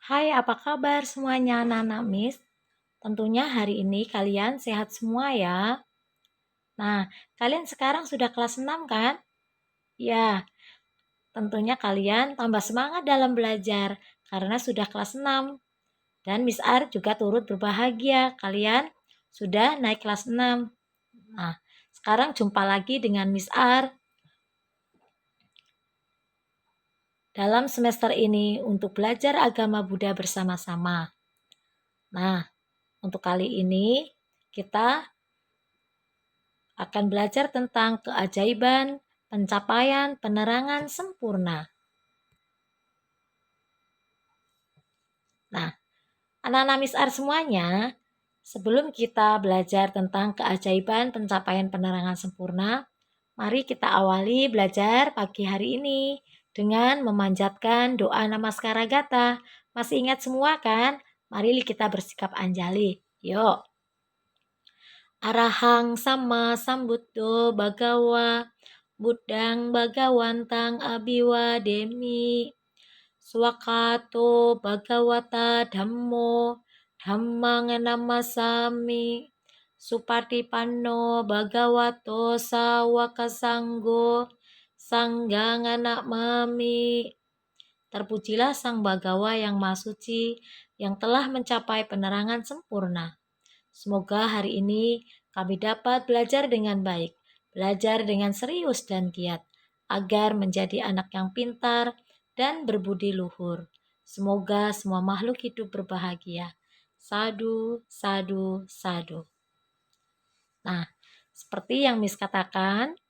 Hai, apa kabar semuanya anak-anak Miss? Tentunya hari ini kalian sehat semua ya. Nah, kalian sekarang sudah kelas 6 kan? Ya, tentunya kalian tambah semangat dalam belajar karena sudah kelas 6. Dan Miss Ar juga turut berbahagia kalian sudah naik kelas 6. Nah, sekarang jumpa lagi dengan Miss Ar dalam semester ini untuk belajar agama Buddha bersama-sama. Nah, untuk kali ini kita akan belajar tentang keajaiban pencapaian penerangan sempurna. Nah, anak-anak Miss Ar semuanya, sebelum kita belajar tentang keajaiban pencapaian penerangan sempurna, mari kita awali belajar pagi hari ini dengan memanjatkan doa Namaskara Gata. Masih ingat semua kan? Mari kita bersikap anjali. Yuk. Arahang sama sambuddho bagawa Buddhang Bhagawantang Abiwademi Swakato Bhagawata Dhammo Dhammang Namasami Supatipanno Bhagavato Sawaka Sanggo Sanggang Namami. Terpujilah Sang Bhagawa yang Maha Suci yang telah mencapai penerangan sempurna. Semoga hari ini kami dapat belajar dengan baik, belajar dengan serius dan giat, agar menjadi anak yang pintar dan berbudi luhur. Semoga semua makhluk hidup berbahagia. Sadu, sadu, sadu. Nah, seperti yang Miss katakan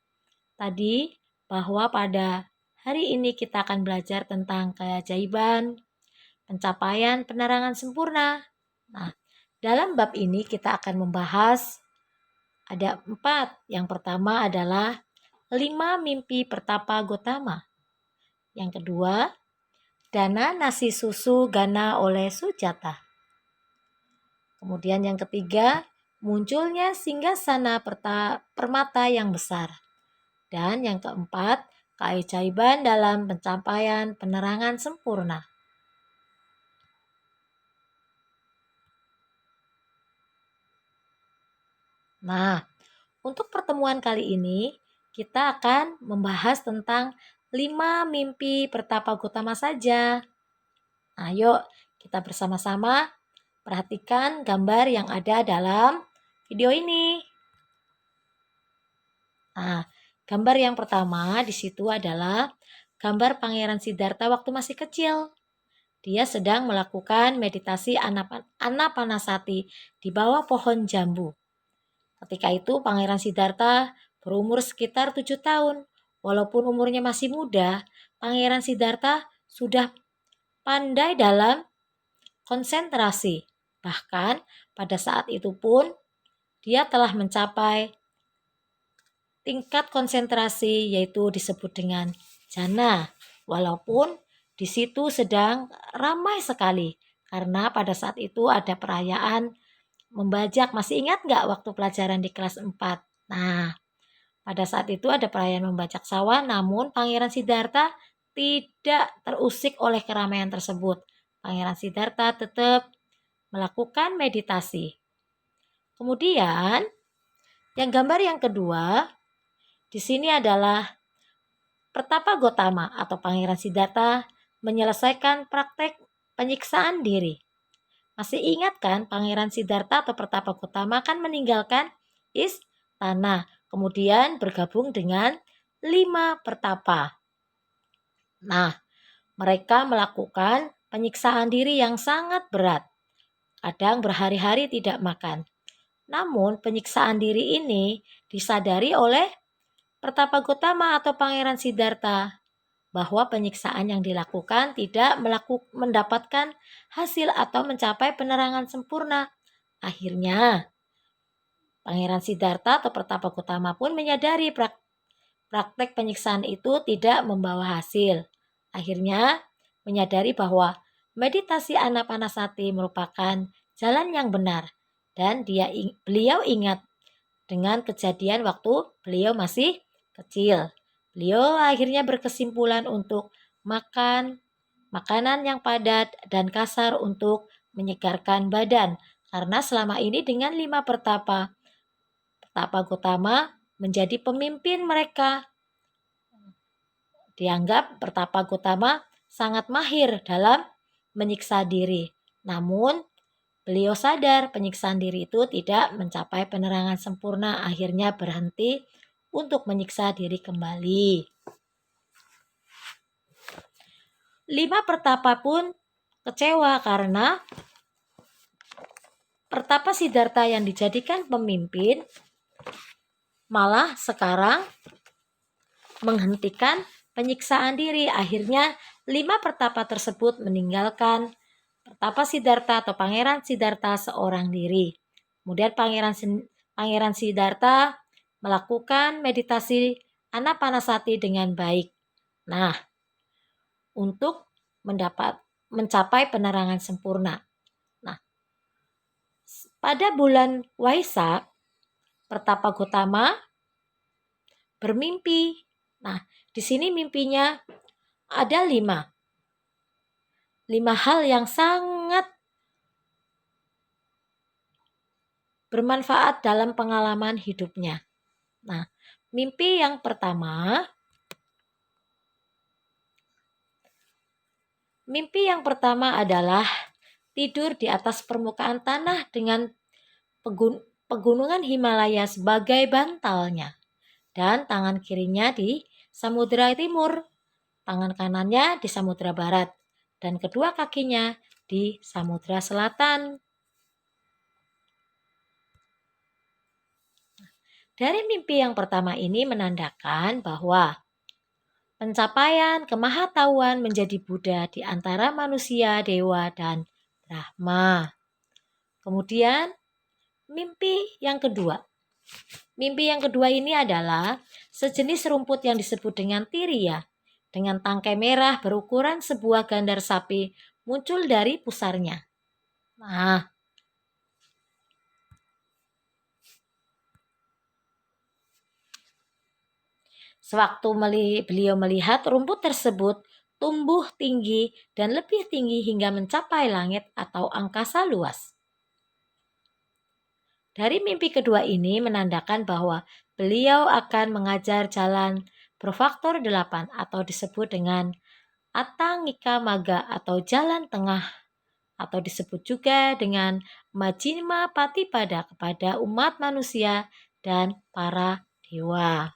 tadi, bahwa pada hari ini kita akan belajar tentang keajaiban, pencapaian penerangan sempurna. Nah, dalam bab ini kita akan membahas ada 4. Yang pertama adalah 5 mimpi pertapa Gotama. Yang kedua, dana nasi susu Gana oleh Sujata. Kemudian yang ketiga, munculnya singgasana permata yang besar. Dan yang keempat, keajaiban dalam pencapaian penerangan sempurna. Nah, untuk pertemuan kali ini, kita akan membahas tentang 5 mimpi pertapa Gotama saja. Ayo, kita bersama-sama perhatikan gambar yang ada dalam video ini. Nah, gambar yang pertama di situ adalah gambar Pangeran Siddhartha waktu masih kecil. Dia sedang melakukan meditasi anapanasati di bawah pohon jambu. Ketika itu Pangeran Siddhartha berumur sekitar 7 tahun. Walaupun umurnya masih muda, Pangeran Siddhartha sudah pandai dalam konsentrasi. Bahkan pada saat itu pun dia telah mencapai tingkat konsentrasi yaitu disebut dengan jana. Walaupun di situ sedang ramai sekali karena pada saat itu ada perayaan membajak. Masih ingat nggak waktu pelajaran di kelas 4? Nah, pada saat itu ada perayaan membajak sawah, namun Pangeran Siddhartha tidak terusik oleh keramaian tersebut. Pangeran Siddhartha tetap melakukan meditasi. Kemudian, yang gambar yang kedua, di sini adalah Pertapa Gotama atau Pangeran Siddhartha menyelesaikan praktek penyiksaan diri. Masih ingat kan Pangeran Siddhartha atau Pertapa Gotama kan meninggalkan istana, kemudian bergabung dengan 5 pertapa. Nah, mereka melakukan penyiksaan diri yang sangat berat. Kadang berhari-hari tidak makan. Namun penyiksaan diri ini disadari oleh Pertapa Gotama atau Pangeran Siddhartha bahwa penyiksaan yang dilakukan tidak mendapatkan hasil atau mencapai penerangan sempurna. Akhirnya, Pangeran Siddhartha atau Pertapa Gotama pun menyadari praktek penyiksaan itu tidak membawa hasil. Akhirnya, menyadari bahwa meditasi anapanasati merupakan jalan yang benar dan beliau ingat dengan kejadian waktu beliau masih kecil. Beliau akhirnya berkesimpulan untuk makan, makanan yang padat dan kasar untuk menyegarkan badan. Karena selama ini dengan 5 pertapa Gotama menjadi pemimpin mereka. Dianggap Pertapa Gotama sangat mahir dalam menyiksa diri. Namun, beliau sadar penyiksaan diri itu tidak mencapai penerangan sempurna, akhirnya berhenti untuk menyiksa diri kembali. 5 pertapa pun kecewa karena Pertapa Siddhartha yang dijadikan pemimpin malah sekarang menghentikan penyiksaan diri. Akhirnya 5 pertapa tersebut meninggalkan Pertapa Siddhartha atau Pangeran Siddhartha seorang diri. Kemudian Pangeran Siddhartha melakukan meditasi Anapanasati dengan baik. Nah, untuk mencapai penerangan sempurna. Nah, pada bulan Waisak, Pertapa Gotama bermimpi. Nah, di sini mimpinya ada 5 hal yang sangat bermanfaat dalam pengalaman hidupnya. Nah, mimpi yang pertama adalah tidur di atas permukaan tanah dengan pegunungan Himalaya sebagai bantalnya, dan tangan kirinya di Samudra Timur, tangan kanannya di Samudra Barat, dan kedua kakinya di Samudra Selatan. Dari mimpi yang pertama ini menandakan bahwa pencapaian kemahatauan menjadi Buddha di antara manusia, dewa, dan Brahma. Kemudian mimpi yang kedua. Mimpi yang kedua ini adalah sejenis rumput yang disebut dengan tiria, dengan tangkai merah berukuran sebuah gandar sapi muncul dari pusarnya. Nah, sewaktu beliau melihat rumput tersebut tumbuh tinggi dan lebih tinggi hingga mencapai langit atau angkasa luas. Dari mimpi kedua ini menandakan bahwa beliau akan mengajar jalan berfaktor 8 atau disebut dengan Atangika Magga atau jalan tengah, atau disebut juga dengan Majjhima Patipada kepada umat manusia dan para dewa.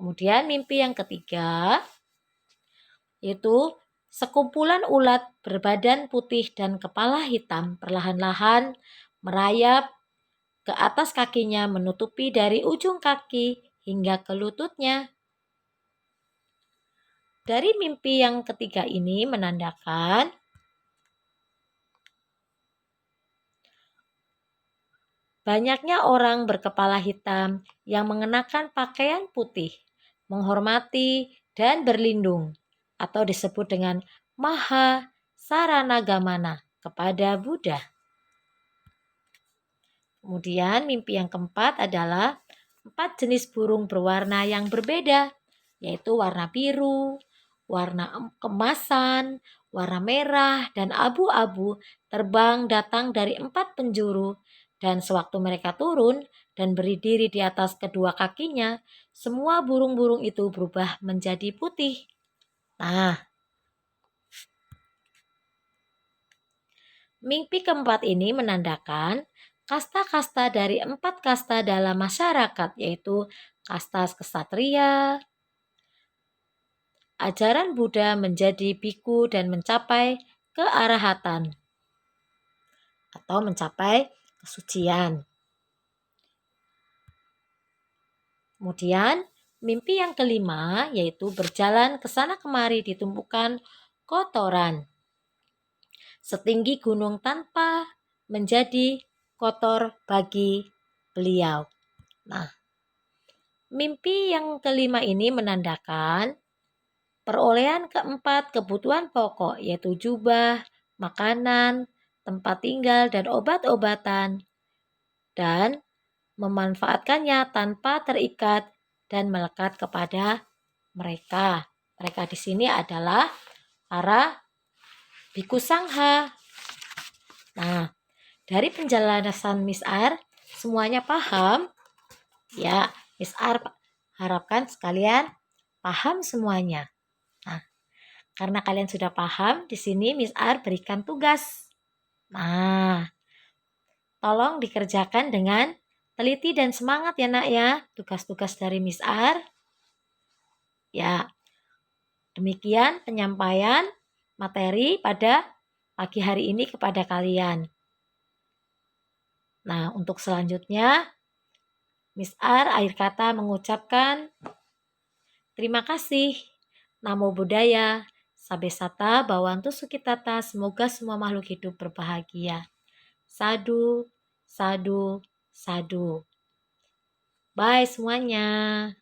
Kemudian mimpi yang ketiga yaitu sekumpulan ulat berbadan putih dan kepala hitam perlahan-lahan merayap ke atas kakinya menutupi dari ujung kaki hingga ke lututnya. Dari mimpi yang ketiga ini menandakan banyaknya orang berkepala hitam yang mengenakan pakaian putih, menghormati dan berlindung, atau disebut dengan Maha Saranagamana kepada Buddha. Kemudian mimpi yang keempat adalah 4 jenis burung berwarna yang berbeda, yaitu warna biru, warna kemasan, warna merah, dan abu-abu terbang datang dari 4 penjuru, dan sewaktu mereka turun dan berdiri di atas kedua kakinya, semua burung-burung itu berubah menjadi putih. Nah, mimpi keempat ini menandakan kasta-kasta dari 4 kasta dalam masyarakat, yaitu kasta kesatria, ajaran Buddha menjadi biku dan mencapai kearahatan atau mencapai kesucian. Kemudian mimpi yang kelima yaitu berjalan ke sana kemari di tumpukan kotoran setinggi gunung tanpa menjadi kotor bagi beliau. Nah, mimpi yang kelima ini menandakan perolehan keempat kebutuhan pokok yaitu jubah, makanan, tempat tinggal, dan obat-obatan, dan memanfaatkannya tanpa terikat dan melekat kepada mereka. Mereka di sini adalah para Biku Sangha. Nah, dari penjelasan Miss R, semuanya paham? Ya, Miss R harapkan sekalian paham semuanya. Nah, karena kalian sudah paham, di sini Miss R berikan tugas. Nah, tolong dikerjakan dengan teliti dan semangat ya nak ya, tugas-tugas dari Miss R. Ya, demikian penyampaian materi pada pagi hari ini kepada kalian. Nah, untuk selanjutnya, Miss R akhir kata mengucapkan terima kasih. Namo Buddhaya, Sabe Sata, Bhawantu Sukhitata, semoga semua makhluk hidup berbahagia. Sadu, sadu, sadu. Bye semuanya.